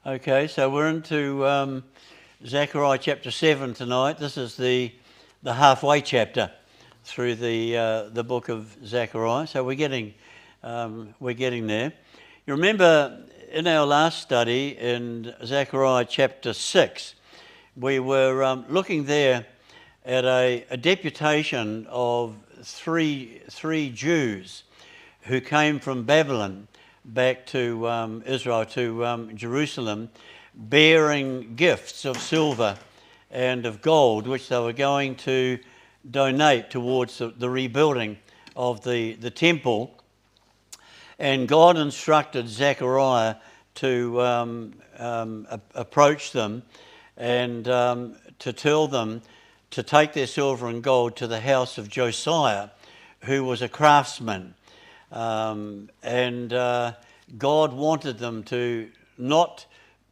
Okay, so we're into Zechariah chapter 7 tonight. This is the halfway chapter through the book of Zechariah. So we're getting there. You remember in our last study in Zechariah chapter 6, we were looking there at a deputation of three Jews who came from Babylon back to Israel, to Jerusalem, bearing gifts of silver and of gold, which they were going to donate towards the rebuilding of the temple. And God instructed Zechariah to approach them and to tell them to take their silver and gold to the house of Josiah, who was a craftsman. God wanted them to not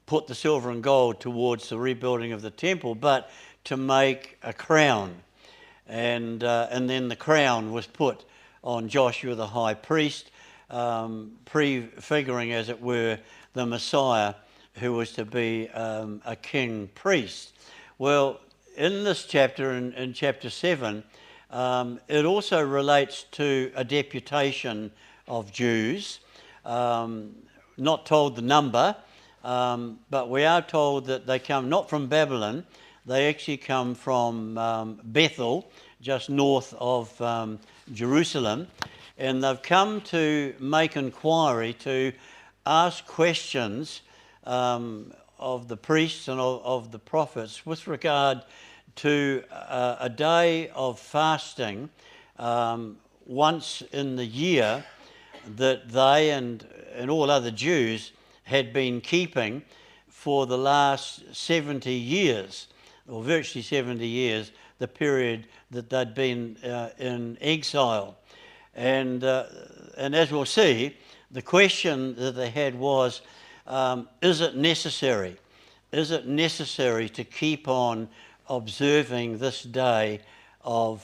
put the silver and gold towards the rebuilding of the temple, but to make a crown. And then the crown was put on Joshua the high priest, prefiguring, as it were, the Messiah who was to be a king priest. Well, in this chapter, in chapter 7, it also relates to a deputation of Jews, not told the number, but we are told that they come not from Babylon, they actually come from Bethel, just north of Jerusalem, and they've come to make inquiry, to ask questions of the priests and of the prophets with regard to a day of fasting once in the year that they and all other Jews had been keeping for the last 70 years, or virtually 70 years, the period that they'd been in exile. And as we'll see, the question that they had was, is it necessary? Is it necessary to keep on observing this day of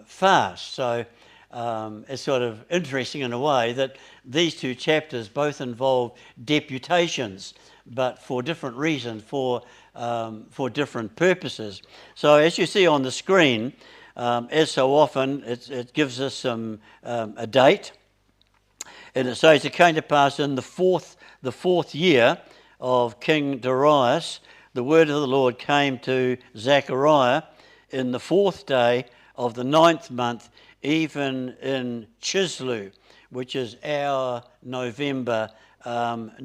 fast? So it's sort of interesting in a way that these two chapters both involve deputations, but for different reasons, for different purposes. So as you see on the screen, as so often, it gives us a date, and it says it came to pass in the fourth year of King Darius, the word of the Lord came to Zechariah in the 4th day of the 9th month, even in Chislew, which is our November,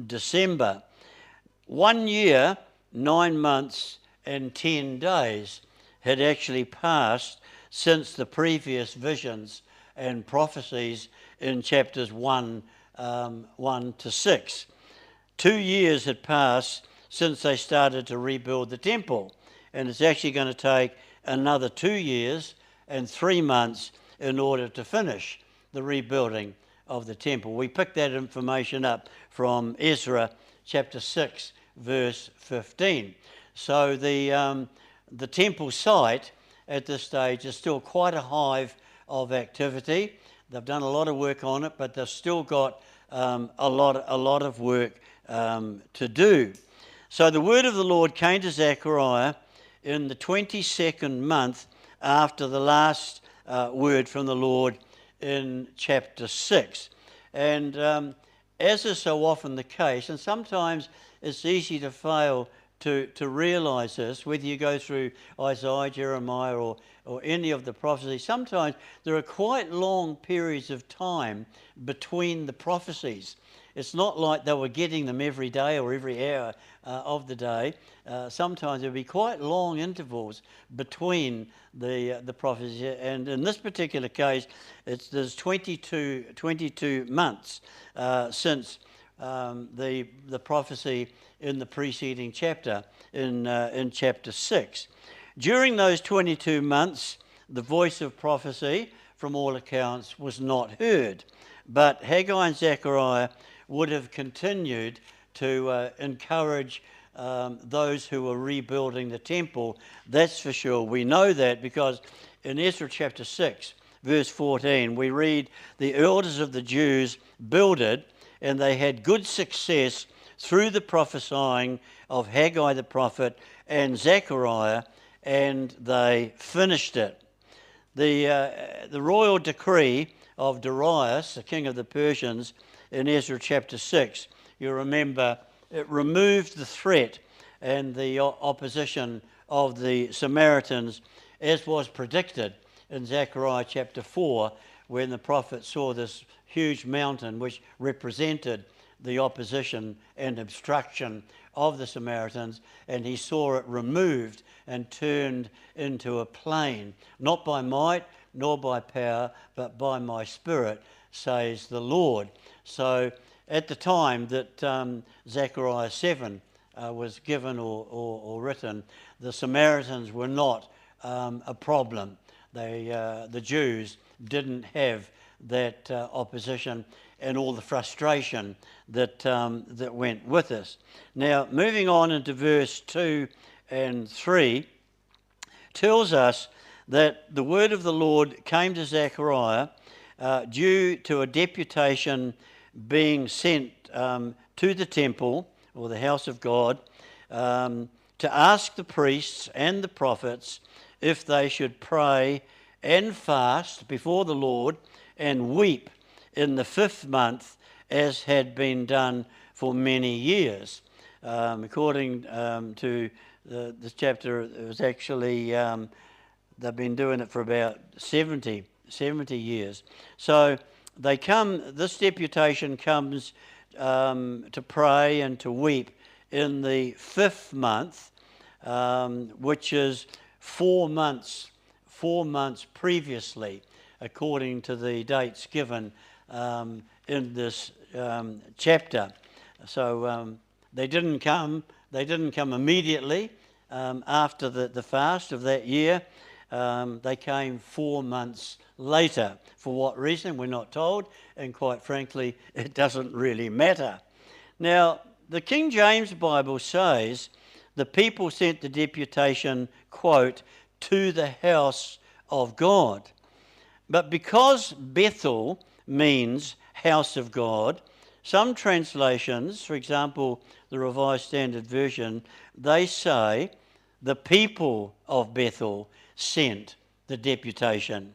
December. 1 year, 9 months, and 10 days had actually passed since the previous visions and prophecies in chapters 1 to 6. 2 years had passed since they started to rebuild the temple, and it's actually going to take another 2 years and 3 months in order to finish the rebuilding of the temple. We picked that information up from Ezra chapter 6 verse 15. So the temple site at this stage is still quite a hive of activity. They've done a lot of work on it, but they've still got a lot of work to do. So the word of the Lord came to Zechariah in the 22nd month after the last word from the Lord in chapter 6. And as is so often the case, and sometimes it's easy to fail to realise this, whether you go through Isaiah, Jeremiah, or any of the prophecies, sometimes there are quite long periods of time between the prophecies. It's not like they were getting them every day or every hour of the day. Sometimes there would be quite long intervals between the prophecies. And in this particular case, there's 22 months since the prophecy in the preceding chapter, in chapter 6. During those 22 months, the voice of prophecy, from all accounts, was not heard. But Haggai and Zechariah would have continued to encourage those who were rebuilding the temple. That's for sure. We know that because in Ezra chapter 6, verse 14, we read, "The elders of the Jews builded, and they had good success through the prophesying of Haggai the prophet and Zechariah, and they finished it. The royal decree of Darius, the king of the Persians, in Ezra chapter 6, you remember, it removed the threat and the opposition of the Samaritans, as was predicted in Zechariah chapter 4, when the prophet saw this huge mountain which represented the opposition and obstruction of the Samaritans, and he saw it removed and turned into a plain, not by might nor by power, but by my Spirit, says the Lord. So at the time that Zechariah 7 was given or written, the Samaritans were not a problem. The Jews didn't have that opposition and all the frustration that went with us. Now, moving on into verse 2 and 3, tells us that the word of the Lord came to Zechariah due to a deputation being sent to the temple, or the house of God, to ask the priests and the prophets if they should pray and fast before the Lord and weep in the 5th month, as had been done for many years. According to this chapter, it was actually, they've been doing it for about 70 years. So they come, this deputation comes to pray and to weep in the 5th month, which is 4 months previously, according to the dates given in this chapter. So they didn't come immediately after the fast of that year. They came 4 months later. For what reason, we're not told, and quite frankly, it doesn't really matter. Now, the King James Bible says the people sent the deputation, quote, to the house of God. But because Bethel means house of God, some translations, for example, the Revised Standard Version, they say the people of Bethel sent the deputation.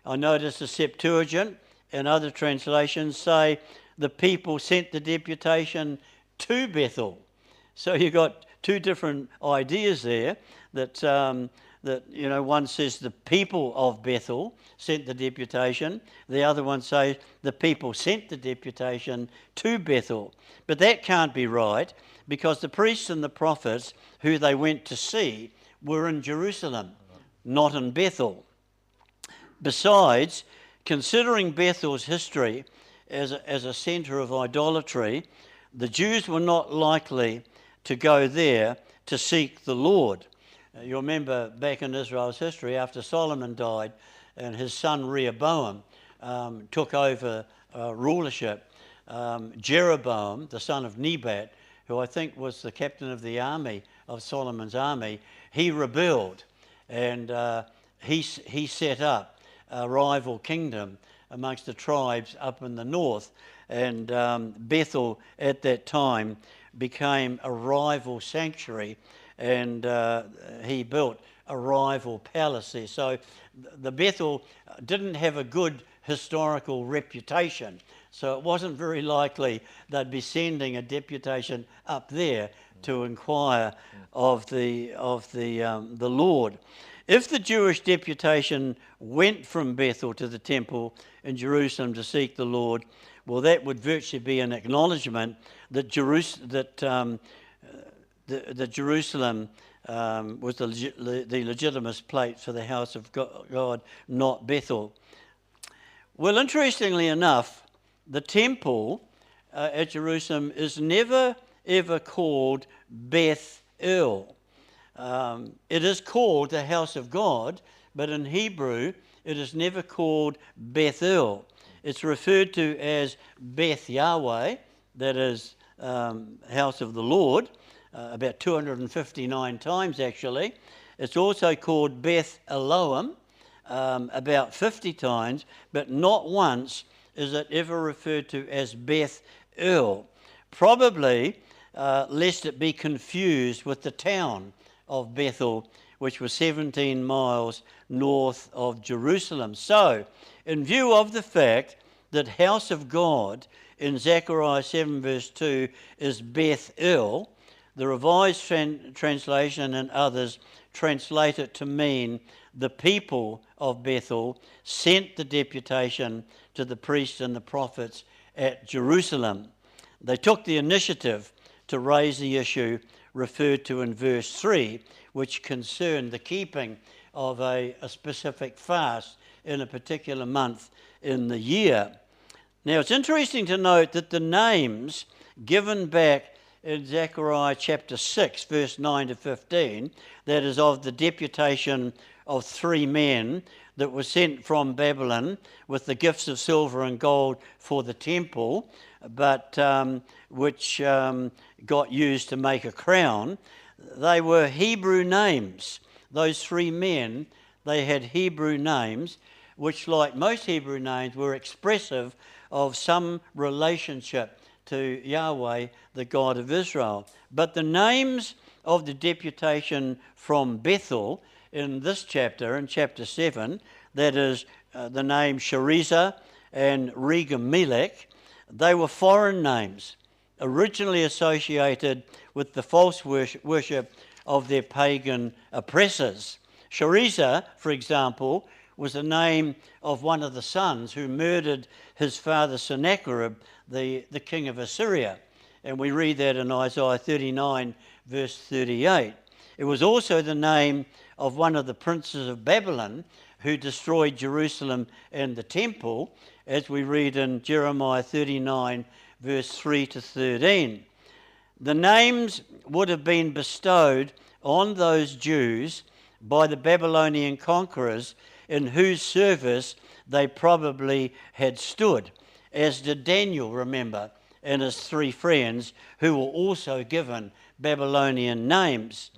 I notice the Septuagint and other translations say the people sent the deputation to Bethel. So you've got two different ideas there, that one says the people of Bethel sent the deputation, the other one says the people sent the deputation to Bethel. But that can't be right, because the priests and the prophets who they went to see were in Jerusalem, not in Bethel. Besides, considering Bethel's history as a centre of idolatry, the Jews were not likely to go there to seek the Lord. You remember back in Israel's history, after Solomon died and his son Rehoboam took over rulership, Jeroboam, the son of Nebat, who I think was the captain of the army, of Solomon's army, he rebelled, and he set up a rival kingdom amongst the tribes up in the north, and Bethel at that time became a rival sanctuary, and he built a rival palace there. So the Bethel didn't have a good historical reputation, so it wasn't very likely they'd be sending a deputation up there to inquire of the Lord. If the Jewish deputation went from Bethel to the temple in Jerusalem to seek the Lord, well, that would virtually be an acknowledgement that Jerusalem was the legitimate place for the house of God, not Bethel. Well, interestingly enough, the temple at Jerusalem is never ever called Beth-El. It is called the house of God, but in Hebrew it is never called Bethel. It's referred to as Beth Yahweh, that is house of the Lord, about 259 times actually. It's also called Beth Elohim, about 50 times, but not once is it ever referred to as Beth El. Probably lest it be confused with the town of Bethel, which was 17 miles north of Jerusalem. So, in view of the fact that house of God in Zechariah 7 verse 2 is Beth-el, the Revised Translation and others translate it to mean the people of Bethel sent the deputation to the priests and the prophets at Jerusalem. They took the initiative to raise the issue referred to in verse 3, which concerned the keeping of a specific fast in a particular month in the year. Now, it's interesting to note that the names given back in Zechariah chapter 6, verse 9 to 15, that is of the deputation of 3 men that were sent from Babylon with the gifts of silver and gold for the temple, but which got used to make a crown. They were Hebrew names. Those 3 men, they had Hebrew names, which, like most Hebrew names, were expressive of some relationship to Yahweh, the God of Israel. But the names of the deputation from Bethel in this chapter, in chapter 7, that is the name Shariza and Regem-Melech, they were foreign names, originally associated with the false worship of their pagan oppressors. Shariza, for example, was the name of one of the sons who murdered his father Sennacherib, the king of Assyria. And we read that in Isaiah 39, verse 38. It was also the name of one of the princes of Babylon who destroyed Jerusalem and the temple, as we read in Jeremiah 39, verse 3 to 13. The names would have been bestowed on those Jews by the Babylonian conquerors in whose service they probably had stood, as did Daniel, remember, and his 3 friends who were also given Babylonian names.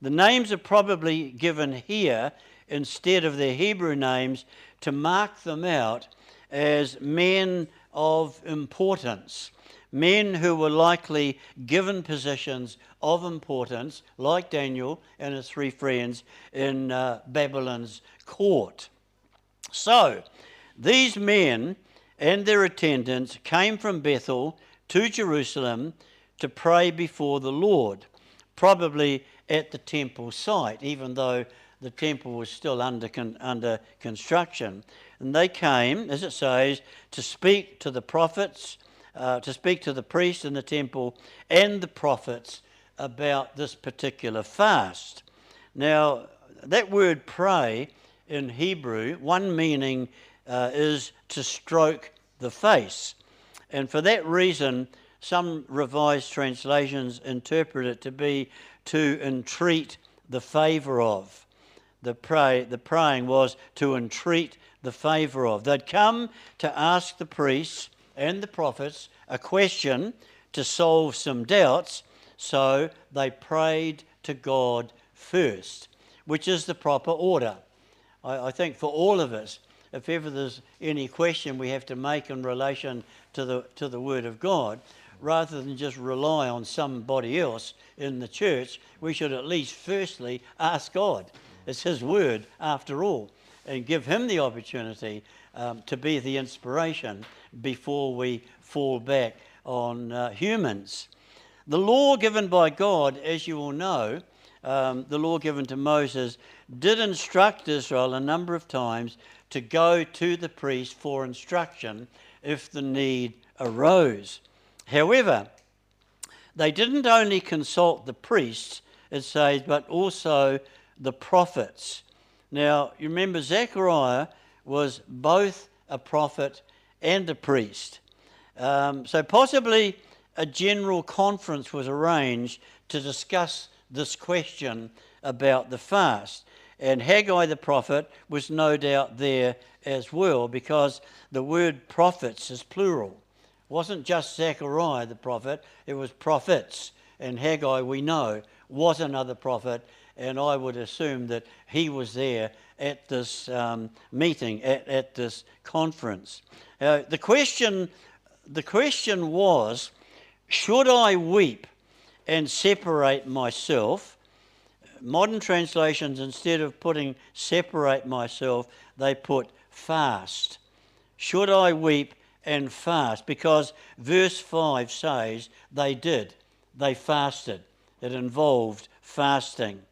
The names are probably given here instead of their Hebrew names to mark them out as men of importance, men who were likely given positions of importance, like Daniel and his 3 friends in Babylon's court. So, these men and their attendants came from Bethel to Jerusalem to pray before the Lord, probably at the temple site, even though the temple was still under construction. And they came, as it says, to speak to the prophets, to speak to the priests in the temple and the prophets about this particular fast. Now, that word pray in Hebrew, one meaning is to stroke the face. And for that reason, some revised translations interpret it to be to entreat the favour of. The praying was to entreat the favour of. They'd come to ask the priests and the prophets a question to solve some doubts, so they prayed to God first, which is the proper order. I think for all of us, if ever there's any question we have to make in relation to the Word of God, rather than just rely on somebody else in the church, we should at least firstly ask God. It's His Word after all, and give Him the opportunity to be the inspiration before we fall back on humans. The law given by God, as you all know, the law given to Moses, did instruct Israel a number of times to go to the priest for instruction if the need arose. However, they didn't only consult the priests, it says, but also the prophets. Now, you remember Zechariah was both a prophet and a priest. So possibly a general conference was arranged to discuss this question about the fast. And Haggai the prophet was no doubt there as well, because the word prophets is plural. It wasn't just Zechariah the prophet, it was prophets. And Haggai, we know, was another prophet, and I would assume that he was there at this meeting, at this conference. The question was, should I weep and separate myself. Modern translations, instead of putting separate myself, they put fast. Should I weep and fast? Because verse 5 says they did. They fasted. It involved fasting.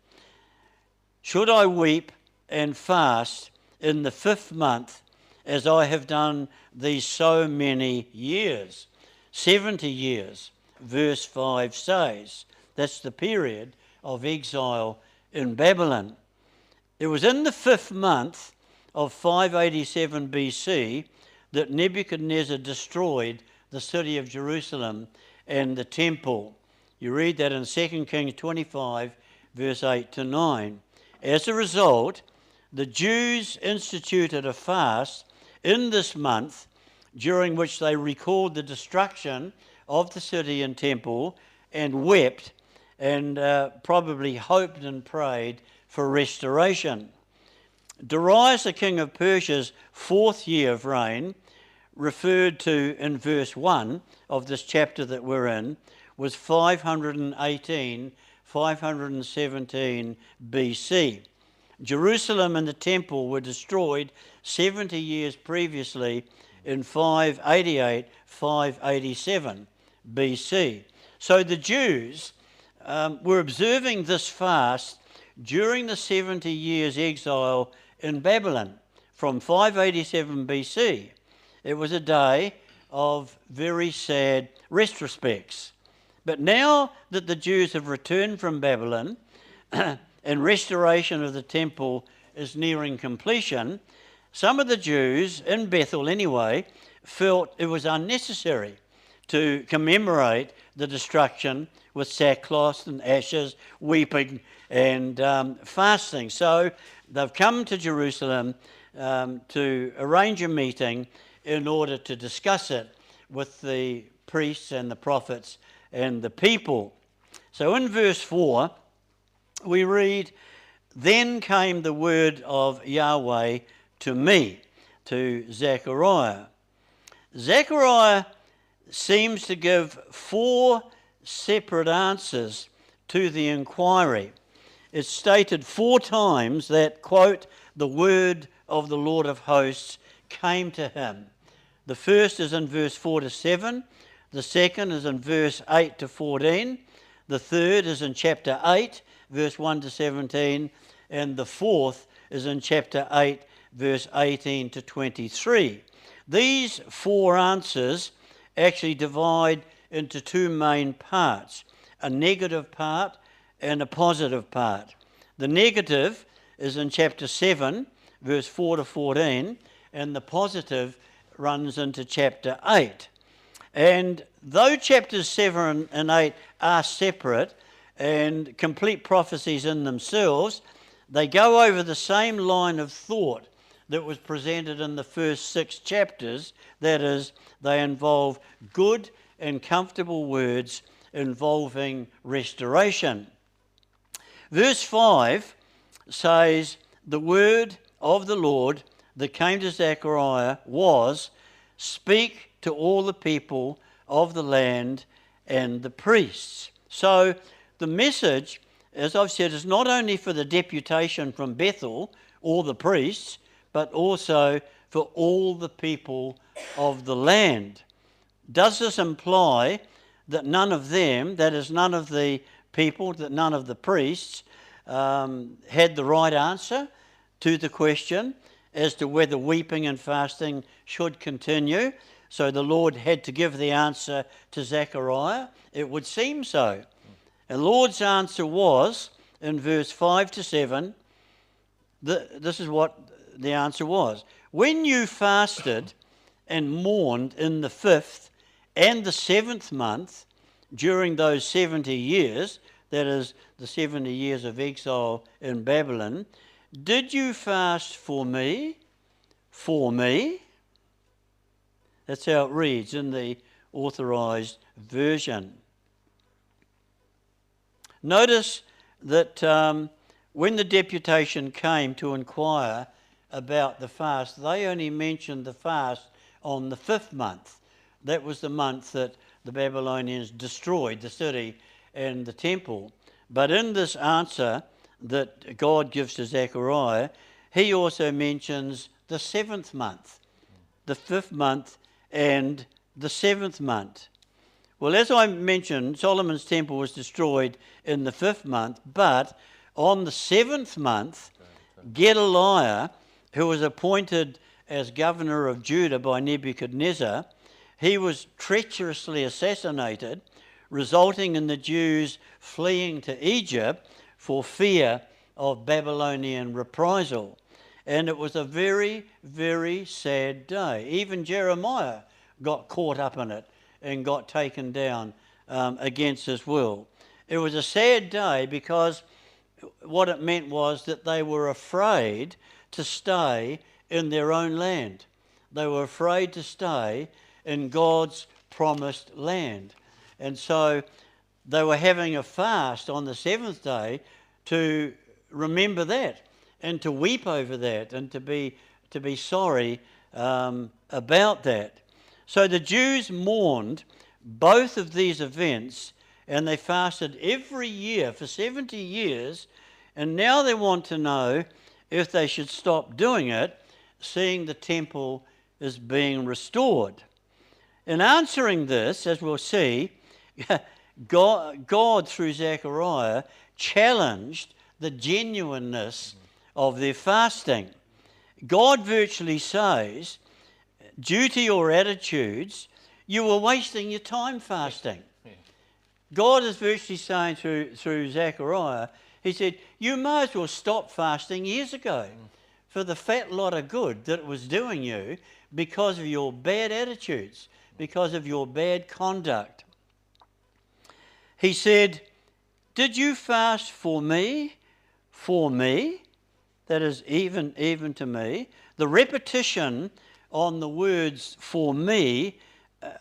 Should I weep and fast in the 5th month, as I have done these so many years? 70 years, verse 5 says. That's the period of exile in Babylon. It was in the 5th month of 587 BC that Nebuchadnezzar destroyed the city of Jerusalem and the temple. You read that in 2 Kings 25, verse 8 to 9. As a result, the Jews instituted a fast in this month, during which they recalled the destruction of the city and temple and wept and probably hoped and prayed for restoration. Darius, the king of Persia's 4th year of reign, referred to in verse 1 of this chapter that we're in, was 517 BC. Jerusalem and the temple were destroyed 70 years previously in 587 BC. So the Jews were observing this fast during the 70 years exile in Babylon from 587 BC. It was a day of very sad retrospects. But now that the Jews have returned from Babylon and restoration of the temple is nearing completion, some of the Jews, in Bethel anyway, felt it was unnecessary to commemorate the destruction with sackcloth and ashes, weeping and fasting. So they've come to Jerusalem to arrange a meeting in order to discuss it with the priests and the prophets and the people. So in verse 4, we read, "Then came the word of Yahweh to me," to Zechariah. Zechariah seems to give 4 separate answers to the inquiry. It's stated 4 times that, quote, "the word of the Lord of hosts came to him." The first is in verse 4 to 7. The second is in verse 8 to 14. The third is in chapter 8, verse 1 to 17. And the fourth is in chapter 8, verse 18 to 23. These 4 answers actually divide into 2 main parts, a negative part and a positive part. The negative is in chapter 7, verse 4 to 14, and the positive runs into chapter 8. And though chapters 7 and 8 are separate and complete prophecies in themselves, they go over the same line of thought that was presented in the first 6 chapters. That is, they involve good and comfortable words involving restoration. Verse 5 says, "The word of the Lord that came to Zechariah was, speak to all the people of the land and the priests." So the message, as I've said, is not only for the deputation from Bethel, all the priests, but also for all the people of the land. Does this imply that none of them, that is, none of the people, that none of the priests, had the right answer to the question as to whether weeping and fasting should continue? So the Lord had to give the answer to Zechariah? It would seem so. And the Lord's answer was, in verse 5 to 7, this is what the answer was. "When you fasted and mourned in the 5th and the 7th month during those 70 years," that is, the 70 years of exile in Babylon, "did you fast for me? For me?" That's how it reads in the Authorized Version. Notice that when the deputation came to inquire about the fast, they only mentioned the fast on the 5th month. That was the month that the Babylonians destroyed the city and the temple. But in this answer that God gives to Zechariah, he also mentions the 7th month, the 5th month and the 7th month. Well, as I mentioned, Solomon's temple was destroyed in the 5th month, but on the 7th month, Gedaliah, who was appointed as governor of Judah by Nebuchadnezzar, he was treacherously assassinated, resulting in the Jews fleeing to Egypt for fear of Babylonian reprisal. And it was a very, very sad day. Even Jeremiah got caught up in it and got taken down against his will. It was a sad day because what it meant was that they were afraid to stay in their own land. They were afraid to stay in God's promised land. And so they were having a fast on the 7th day to remember that and to weep over that and to be sorry about that. So the Jews mourned both of these events, and they fasted every year for 70 years, and now they want to know if they should stop doing it, seeing the temple is being restored. In answering this, as we'll see, God through Zechariah, challenged the genuineness of their fasting. God virtually says, due to your attitudes, you were wasting your time fasting. God is virtually saying through Zechariah, he said, you might as well stop fasting years ago for the fat lot of good that it was doing you because of your bad attitudes, because of your bad conduct. He said, did you fast for me? For me? That is, even to me. The repetition on the words for me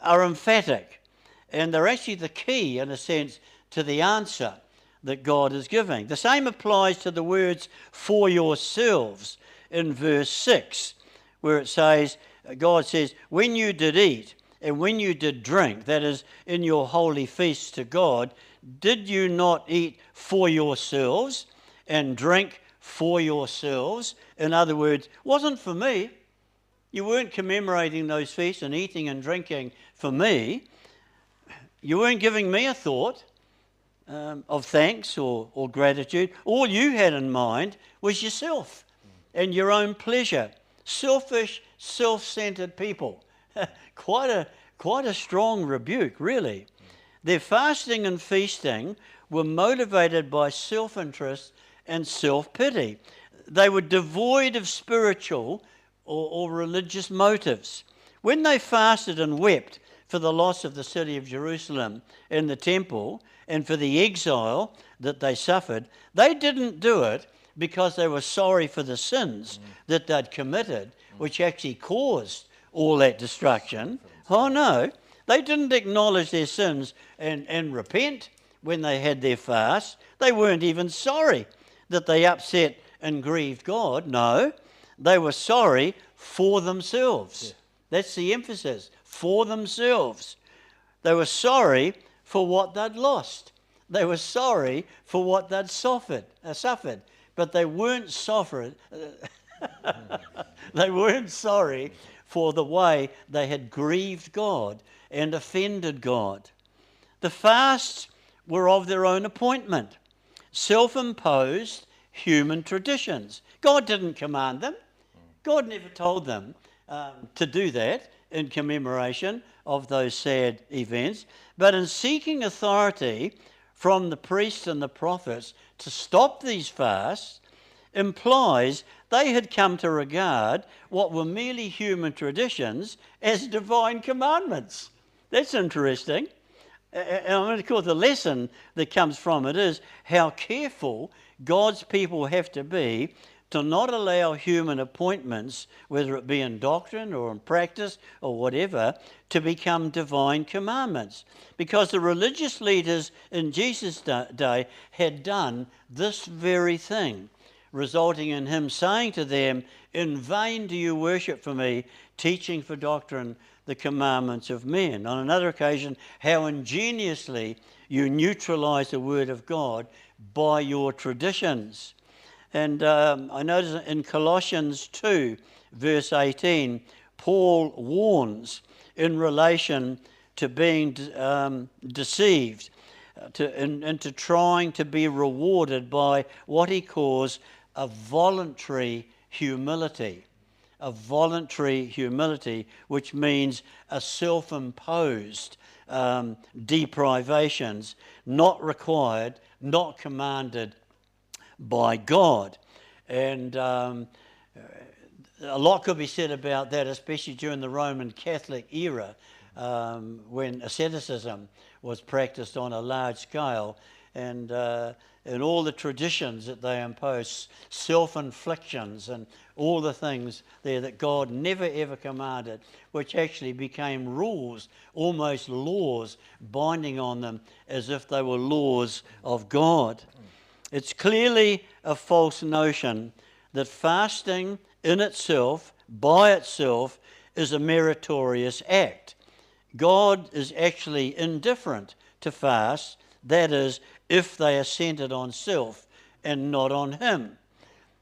are emphatic, and they're actually the key, in a sense, to the answer that God is giving. The same applies to the words for yourselves in verse 6, where it says, God says, when you did eat and when you did drink, that is, in your holy feasts to God, did you not eat for yourselves and drink for yourselves? In other words, wasn't for me. You weren't commemorating those feasts and eating and drinking for me. You weren't giving me a thought of thanks or gratitude. All you had in mind was yourself and your own pleasure. Selfish, self-centered people. Quite a strong rebuke, really. Their fasting and feasting were motivated by self-interest and self-pity. They were devoid of spiritual or religious motives. When they fasted and wept for the loss of the city of Jerusalem and the temple and for the exile that they suffered, they didn't do it because they were sorry for the sins that they'd committed, which actually caused all that destruction. Oh no, they didn't acknowledge their sins and repent when they had their fast. They weren't even sorry that they upset and grieved God. No, they were sorry for themselves. Yeah. That's the emphasis, for themselves. They were sorry for what they'd lost. They were sorry for what they'd suffered. But they weren't they weren't sorry for the way they had grieved God and offended God. The fasts were of their own appointment, self-imposed human traditions. God didn't command them. God never told them to do that in commemoration of those sad events. But in seeking authority from the priests and the prophets to stop these fasts implies they had come to regard what were merely human traditions as divine commandments. That's interesting. And of course, the lesson that comes from it is how careful God's people have to be to not allow human appointments, whether it be in doctrine or in practice or whatever, to become divine commandments. Because the religious leaders in Jesus' day had done this very thing. resulting in him saying to them, "In vain do you worship for me, teaching for doctrine the commandments of men." On another occasion, how ingeniously you neutralize the word of God by your traditions. And I notice in Colossians 2, verse 18, Paul warns in relation to being deceived, into trying to be rewarded by what he calls a voluntary humility. A voluntary humility, which means a self-imposed deprivations, not required, not commanded by God. And a lot could be said about that, especially during the Roman Catholic era, when asceticism was practiced on a large scale, and all the traditions that they imposed, self-inflictions and all the things there that God never ever commanded, which actually became rules, almost laws, binding on them as if they were laws of God. It's clearly a false notion that fasting in itself, by itself, is a meritorious act. God is actually indifferent to fasts, that is, if they are centered on self and not on him.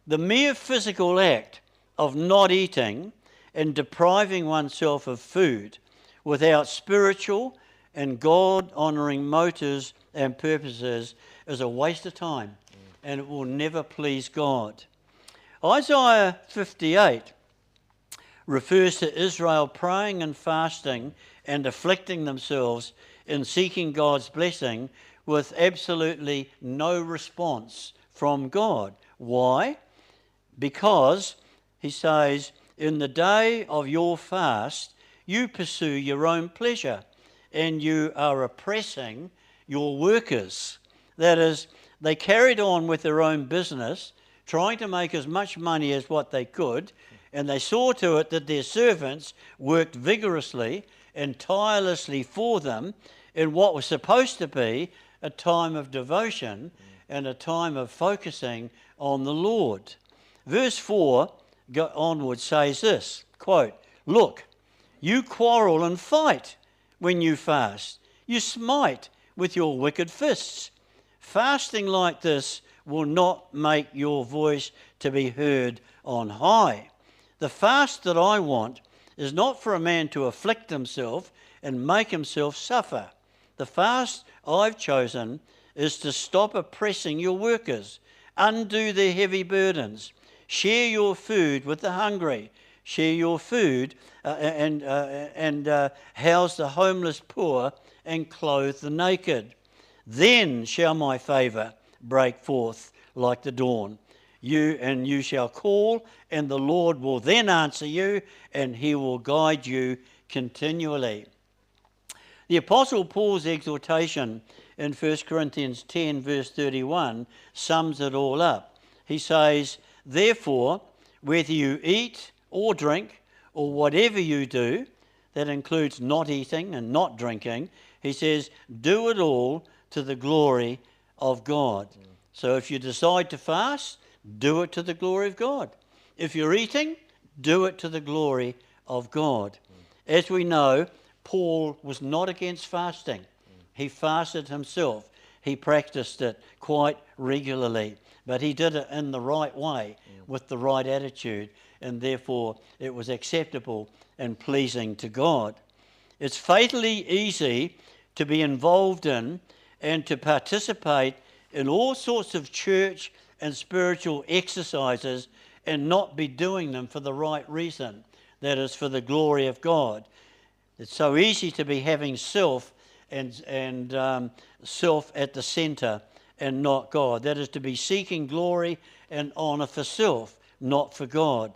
The mere physical act of not eating and depriving oneself of food without spiritual and God-honouring motives and purposes is a waste of time, and it will never please God. Isaiah 58 refers to Israel praying and fasting and afflicting themselves in seeking God's blessing with absolutely no response from God. Why? Because, he says, in the day of your fast, you pursue your own pleasure and you are oppressing your workers. That is, they carried on with their own business, trying to make as much money as what they could, and they saw to it that their servants worked vigorously and tirelessly for them in what was supposed to be a time of devotion and a time of focusing on the Lord. Verse 4 onward says this, quote, "Look, you quarrel and fight when you fast. You smite with your wicked fists. Fasting like this will not make your voice to be heard on high. The fast that I want is not for a man to afflict himself and make himself suffer. The fast I've chosen is to stop oppressing your workers, undo their heavy burdens, share your food with the hungry, share your food and house the homeless poor and clothe the naked. Then shall my favour break forth like the dawn. You shall call, and the Lord will then answer you, and he will guide you continually." The Apostle Paul's exhortation in 1 Corinthians 10 verse 31 sums it all up. He says, "Therefore, whether you eat or drink or whatever you do," that includes not eating and not drinking, he says, "do it all to the glory of God." So if you decide to fast, do it to the glory of God. If you're eating, do it to the glory of God. As we know, Paul was not against fasting. He fasted himself. He practiced it quite regularly, but he did it in the right way, with the right attitude, and therefore it was acceptable and pleasing to God. It's fatally easy to be involved in and to participate in all sorts of church and spiritual exercises and not be doing them for the right reason, that is, for the glory of God. It's so easy to be having self and self at the centre and not God. That is, to be seeking glory and honour for self, not for God.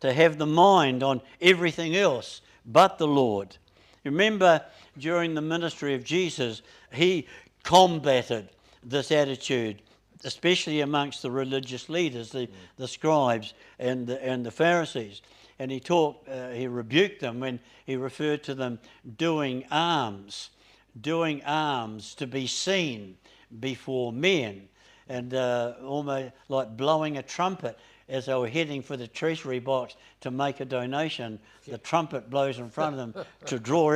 To have the mind on everything else but the Lord. Remember, during the ministry of Jesus, he combated this attitude, especially amongst the religious leaders, the scribes and the Pharisees. And he rebuked them when he referred to them doing alms to be seen before men. and almost like blowing a trumpet as they were heading for the treasury box to make a donation. The trumpet blows in front of them to draw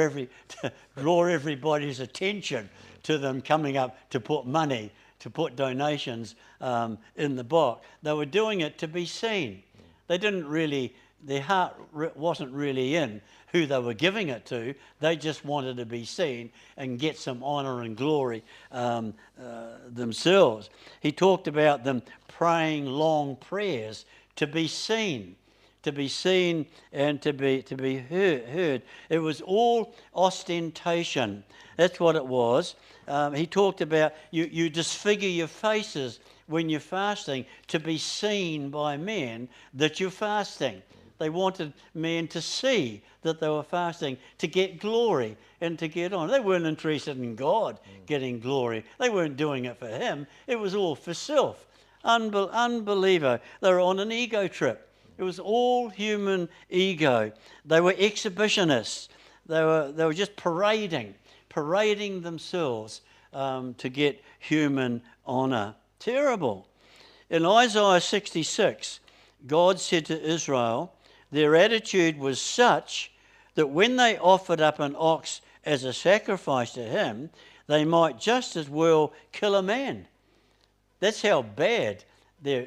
everybody's attention to them coming up to put money, to put donations in the box. They were doing it to be seen. They didn't really, their heart wasn't really in who they were giving it to. They just wanted to be seen and get some honour and glory themselves. He talked about them praying long prayers to be seen and to be heard. It was all ostentation. That's what it was. He talked about you disfigure your faces when you're fasting to be seen by men that you're fasting. They wanted men to see that they were fasting, to get glory and to get on. They weren't interested in God getting glory. They weren't doing it for him. It was all for self. Unbeliever. They were on an ego trip. It was all human ego. They were exhibitionists. They were just parading themselves to get human honour. Terrible. In Isaiah 66, God said to Israel, their attitude was such that when they offered up an ox as a sacrifice to him, they might just as well kill a man. That's how bad their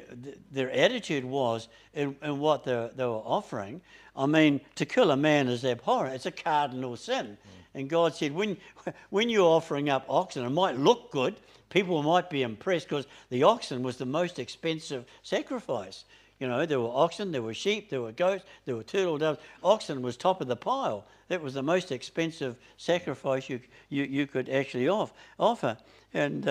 attitude was in what they were offering. I mean, to kill a man is abhorrent. It's a cardinal sin. And God said, when you're offering up oxen, it might look good. People might be impressed because the oxen was the most expensive sacrifice. You know, there were oxen, there were sheep, there were goats, there were turtle doves. Oxen was top of the pile. It was the most expensive sacrifice you could actually offer. And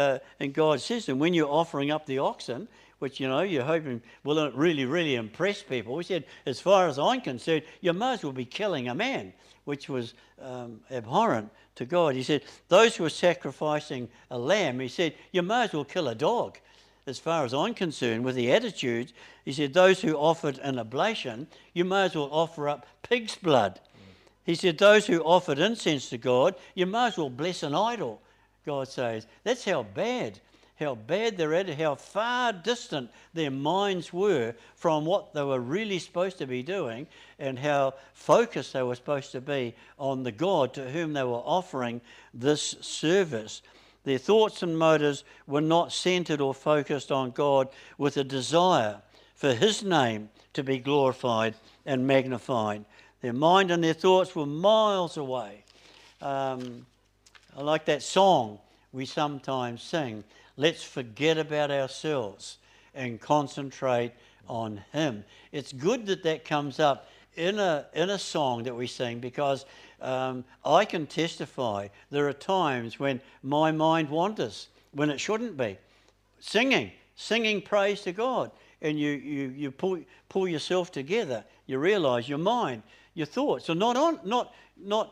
God says, and when you're offering up the oxen, which, you know, you're hoping will really, really impress people, he said, as far as I'm concerned, you might as well be killing a man, which was abhorrent to God. He said, those who are sacrificing a lamb, he said, you might as well kill a dog. As far as I'm concerned, with the attitudes, he said, those who offered an oblation, you may as well offer up pig's blood. He said, those who offered incense to God, you may as well bless an idol, God says. That's how bad their attitude, how far distant their minds were from what they were really supposed to be doing and how focused they were supposed to be on the God to whom they were offering this service. Their thoughts and motives were not centered or focused on God with a desire for his name to be glorified and magnified. Their mind and their thoughts were miles away. I like that song we sometimes sing, let's forget about ourselves and concentrate on him. It's good that comes up in a song that we sing because I can testify there are times when my mind wanders, when it shouldn't be. Singing praise to God, and you pull yourself together. You realise your mind, your thoughts are not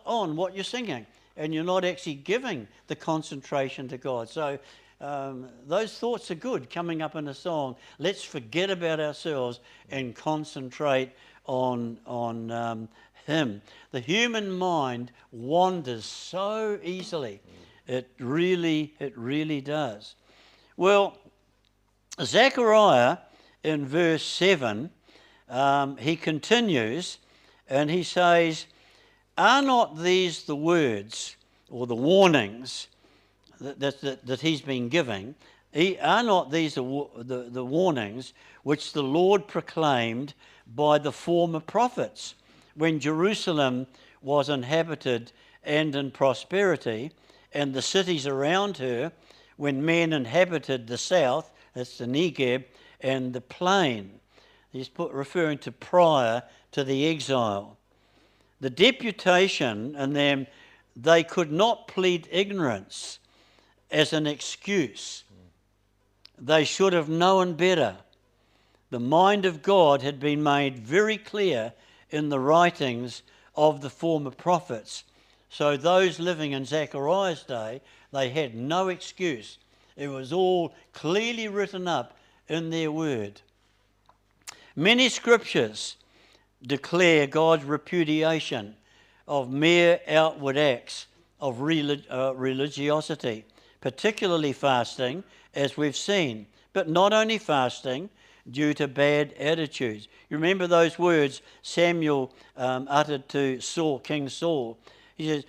on what you're singing, and you're not actually giving the concentration to God. So those thoughts are good coming up in a song. Let's forget about ourselves and concentrate on him. The human mind wanders so easily. It really does. Well, Zechariah in verse 7, he continues and he says, are not these the words or the warnings that he's been giving? Are not these the warnings which the Lord proclaimed by the former prophets when Jerusalem was inhabited and in prosperity, and the cities around her when men inhabited the south, that's the Negev, and the plain? He's referring to prior to the exile. The deputation in them, they could not plead ignorance as an excuse. They should have known better. The mind of God had been made very clear in the writings of the former prophets. So those living in Zechariah's day, they had no excuse. It was all clearly written up in their word. Many scriptures declare God's repudiation of mere outward acts of religiosity, particularly fasting, as we've seen, but not only fasting due to bad attitudes. You remember those words Samuel uttered to Saul, King Saul. He says,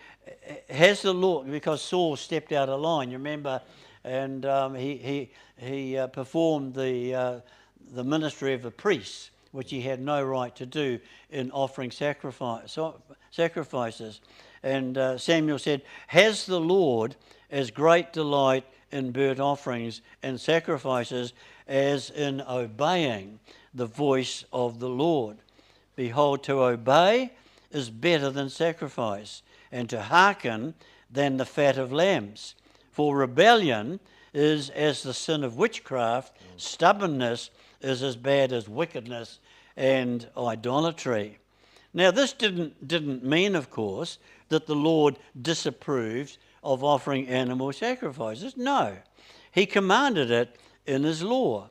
has the Lord, because Saul stepped out of line, you remember, and he performed the ministry of a priest, which he had no right to do in offering sacrifices. And Samuel said, has the Lord as great delight in burnt offerings and sacrifices as in obeying the voice of the Lord? Behold, to obey is better than sacrifice, and to hearken than the fat of lambs. For rebellion is as the sin of witchcraft, stubbornness is as bad as wickedness and idolatry. Now, this didn't mean, of course, that the Lord disapproved of offering animal sacrifices. No, he commanded it in his law.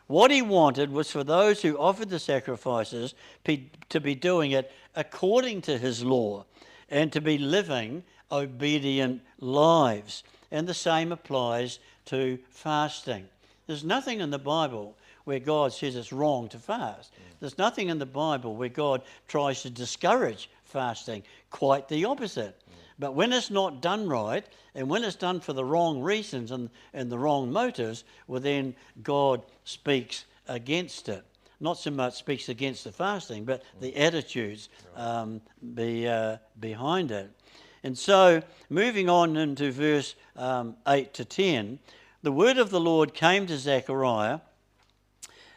What he wanted was for those who offered the sacrifices to be doing it according to his law and to be living obedient lives. And the same applies to fasting. There's nothing in the Bible where God says it's wrong to fast. There's nothing in the Bible where God tries to discourage fasting. Quite the opposite. But when it's not done right, and when it's done for the wrong reasons and the wrong motives, well then God speaks against it. Not so much speaks against the fasting, but the attitudes behind it. And so, moving on into verse 8 to 10, the word of the Lord came to Zechariah,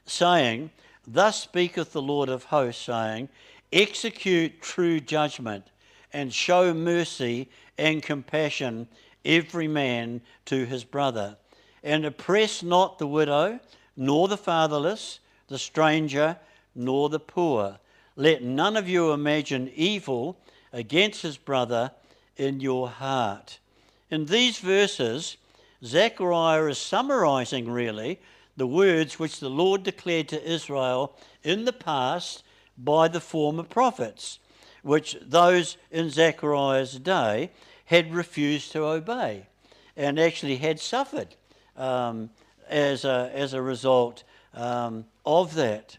saying, thus speaketh the Lord of hosts, saying, execute true judgment, and show mercy and compassion every man to his brother, and oppress not the widow, nor the fatherless, the stranger, nor the poor. Let none of you imagine evil against his brother in your heart. In these verses, Zechariah is summarizing really the words which the Lord declared to Israel in the past by the former prophets, which those in Zechariah's day had refused to obey and actually had suffered as a result of that.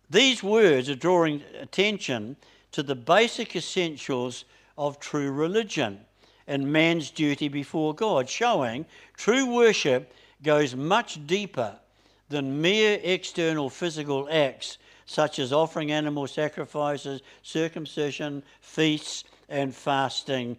These words are drawing attention to the basic essentials of true religion and man's duty before God, showing true worship goes much deeper than mere external physical acts such as offering animal sacrifices, circumcision, feasts, and fasting,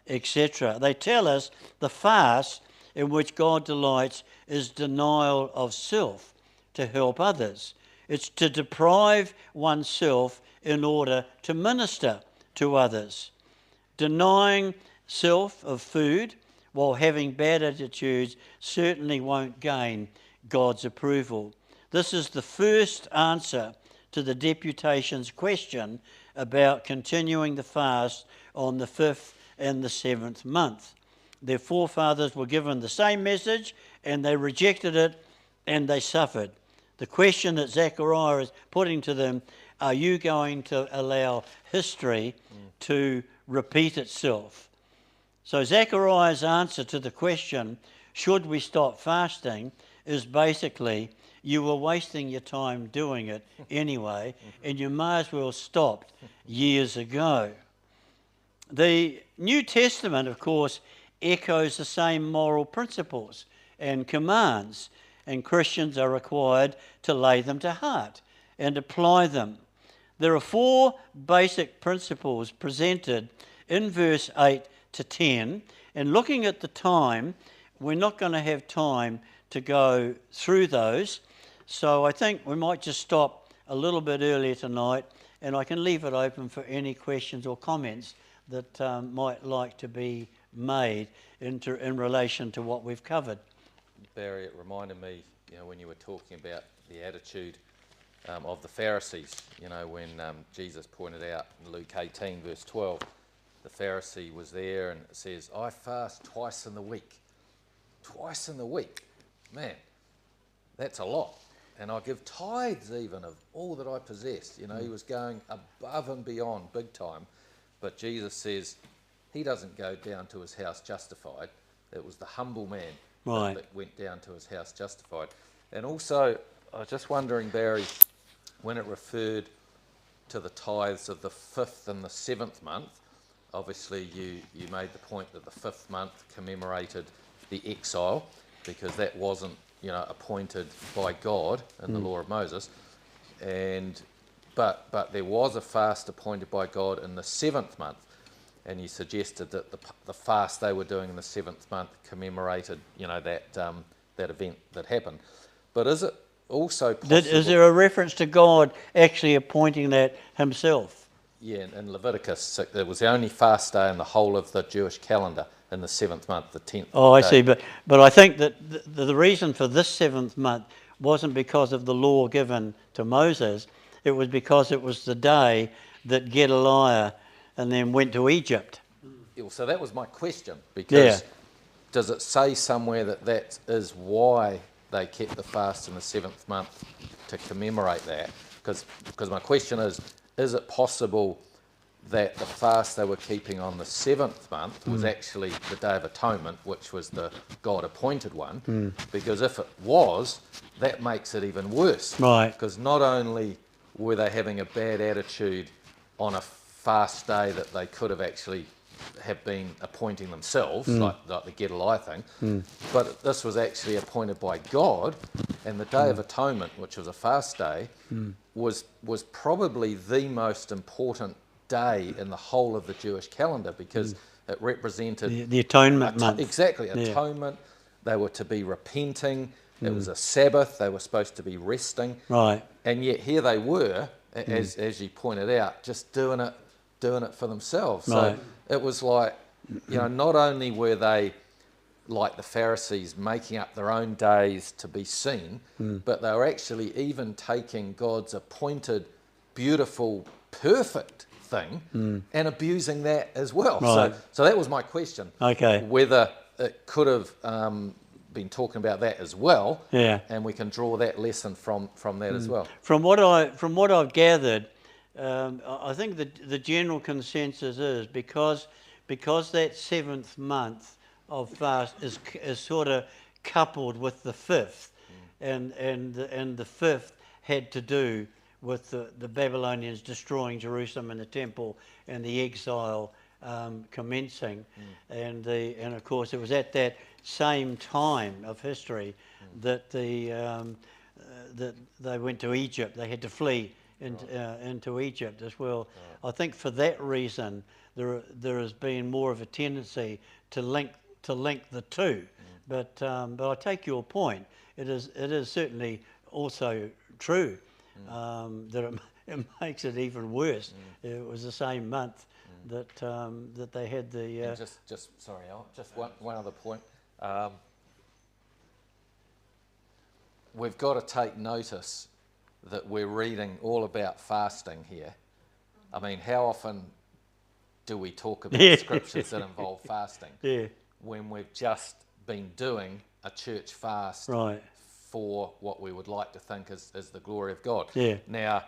etc. They tell us the fast in which God delights is denial of self to help others. It's to deprive oneself in order to minister to others. Denying self of food while having bad attitudes certainly won't gain God's approval. This is the first answer to the deputation's question about continuing the fast on the 5th and the 7th month. Their forefathers were given the same message and they rejected it and they suffered. The question that Zechariah is putting to them, are you going to allow history to repeat itself? So Zechariah's answer to the question, should we stop fasting, is basically, you were wasting your time doing it anyway, and you may as well stopped years ago. The New Testament, of course, echoes the same moral principles and commands, and Christians are required to lay them to heart and apply them. There are 4 basic principles presented in verse 8 to 10, and looking at the time, we're not going to have time to go through those, so I think we might just stop a little bit earlier tonight, and I can leave it open for any questions or comments that might like to be made in relation to what we've covered. Barry, it reminded me, when you were talking about the attitude of the Pharisees, when Jesus pointed out in Luke 18 verse 12, the Pharisee was there and it says, I fast twice in the week. Twice in the week. Man, that's a lot. And I give tithes even of all that I possess. He was going above and beyond big time. But Jesus says he doesn't go down to his house justified. It was the humble man Right. that went down to his house justified. And also, I was just wondering, Barry, when it referred to the tithes of the 5th and the 7th month, obviously you made the point that the 5th month commemorated the exile, because that wasn't, appointed by God in the law of Moses, but there was a fast appointed by God in the 7th month, and you suggested that the fast they were doing in the 7th month commemorated, that event that happened. But is it also possible? Is there a reference to God actually appointing that himself? Yeah, in Leviticus, it was the only fast day in the whole of the Jewish calendar in the 7th month, the 10th Oh, I day. see. But I think that the reason for this 7th month wasn't because of the law given to Moses. It was because it was the day that Gedaliah and then went to Egypt. Yeah, so that was my question, because does it say somewhere that is why they kept the fast in the 7th month to commemorate that? Because my question is it possible that the fast they were keeping on the 7th month was actually the Day of Atonement, which was the God-appointed one? Because if it was, that makes it even worse. Right. Because not only were they having a bad attitude on a fast day that they could have actually have been appointing themselves, like the Gedaliah thing, but this was actually appointed by God, and the Day of Atonement, which was a fast day, was probably the most important day in the whole of the Jewish calendar, because it represented The atonement month. Exactly, atonement. They were to be repenting. It was a Sabbath. They were supposed to be resting. Right. And yet here they were, as you pointed out, just doing it for themselves. Right. So it was like, not only were they, like the Pharisees, making up their own days to be seen, but they were actually even taking God's appointed, beautiful, perfect thing and abusing that as well. Right. So that was my question. Okay. Whether it could have been talking about that as well, and we can draw that lesson from that as well. From what I've gathered, I think the general consensus is because that 7th month of fast is sort of coupled with the 5th, and the 5th had to do with the Babylonians destroying Jerusalem and the temple and the exile commencing, and of course it was at that same time of history that that they went to Egypt. They had to flee into Egypt as well. I think for that reason there has been more of a tendency to link the two. But I take your point. It is certainly also true that it makes it even worse. It was the same month that they had the. And just sorry, Al, just one other point. We've got to take notice that we're reading all about fasting here. I mean, how often do we talk about scriptures that involve fasting? When we've just been doing a church fast for what we would like to think is the glory of God. Now,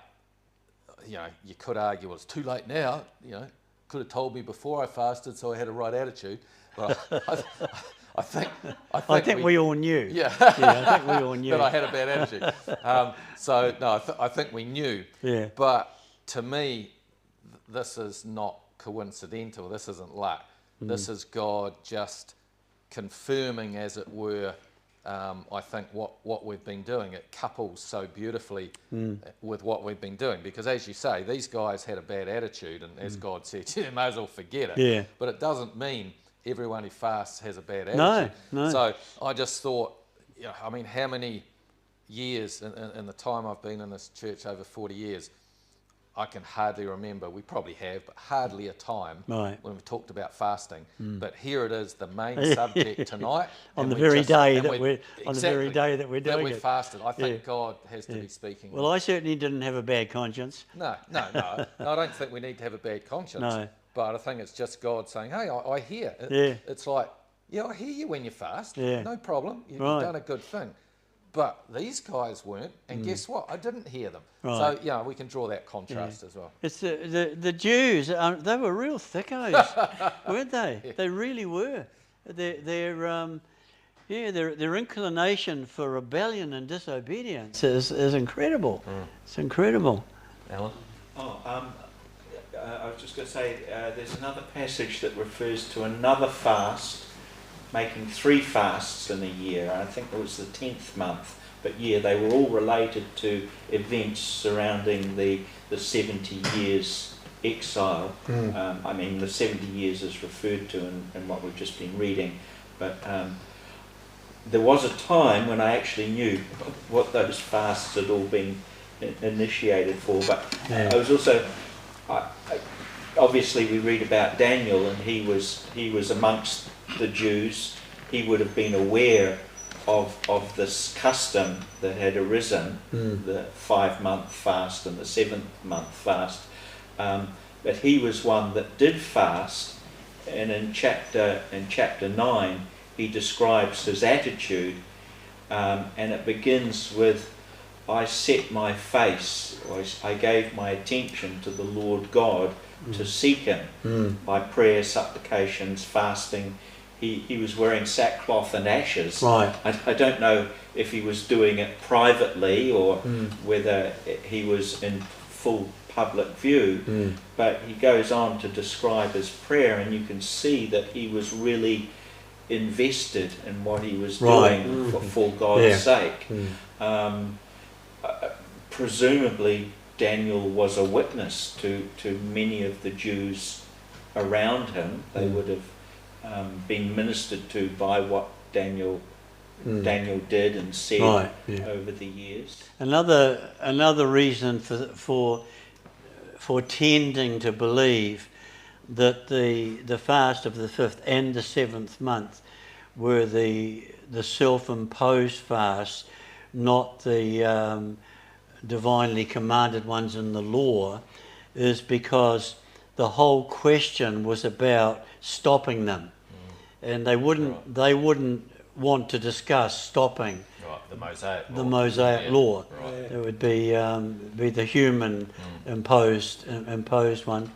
you could argue, well, it's too late now, could have told me before I fasted so I had a right attitude. But I think we all knew. Yeah. I think we all knew. That I had a bad attitude. So, no, I think we knew. But to me, this is not coincidental. This isn't luck. This is God just confirming, as it were, I think what we've been doing. It couples so beautifully with what we've been doing, because as you say, these guys had a bad attitude, and as God said, you may as well forget it. But it doesn't mean everyone who fasts has a bad attitude. No. So I just thought, I mean, how many years in the time I've been in this church, over 40 years, I can hardly remember, we probably have, but hardly a time when we've talked about fasting. But here it is, the main subject tonight. On the very day that we're doing we fasted. I think God has to be speaking. Well, I certainly didn't have a bad conscience. No. I don't think we need to have a bad conscience. No. But I think it's just God saying, hey, I hear. It's like, I hear you when you fast. No problem. You've done a good thing. But these guys weren't, and guess what? I didn't hear them. So, we can draw that contrast as well. It's the Jews, they were real thickos, weren't they? They really were. They're Yeah, their inclination for rebellion and disobedience is incredible. It's incredible. Alan? I was just going to say, there's another passage that refers to another fast, making 3 fasts in a year. I think it was the 10th month. But yeah, they were all related to events surrounding the 70 years exile. I mean, the 70 years is referred to in what we've just been reading. But there was a time when I actually knew what those fasts had all been initiated for. But I was also... obviously we read about Daniel, and he was amongst the Jews. He would have been aware of this custom that had arisen, the 5-month fast and the 7th-month fast. But he was one that did fast, and in chapter 9 he describes his attitude, and it begins with, I set my face, or I gave my attention to the Lord God to seek him by prayer, supplications, fasting. He was wearing sackcloth and ashes. Right. I don't know if he was doing it privately or whether he was in full public view, but he goes on to describe his prayer, and you can see that he was really invested in what he was doing for God's sake. Presumably Daniel was a witness to many of the Jews around him. They would have been ministered to by what Daniel did and said over the years. Another reason for tending to believe that the fast of the 5th and the 7th month were the self-imposed fasts, not the divinely commanded ones in the law, is because the whole question was about stopping them, and they wouldn't want to discuss stopping the Mosaic law. It would be the human imposed one.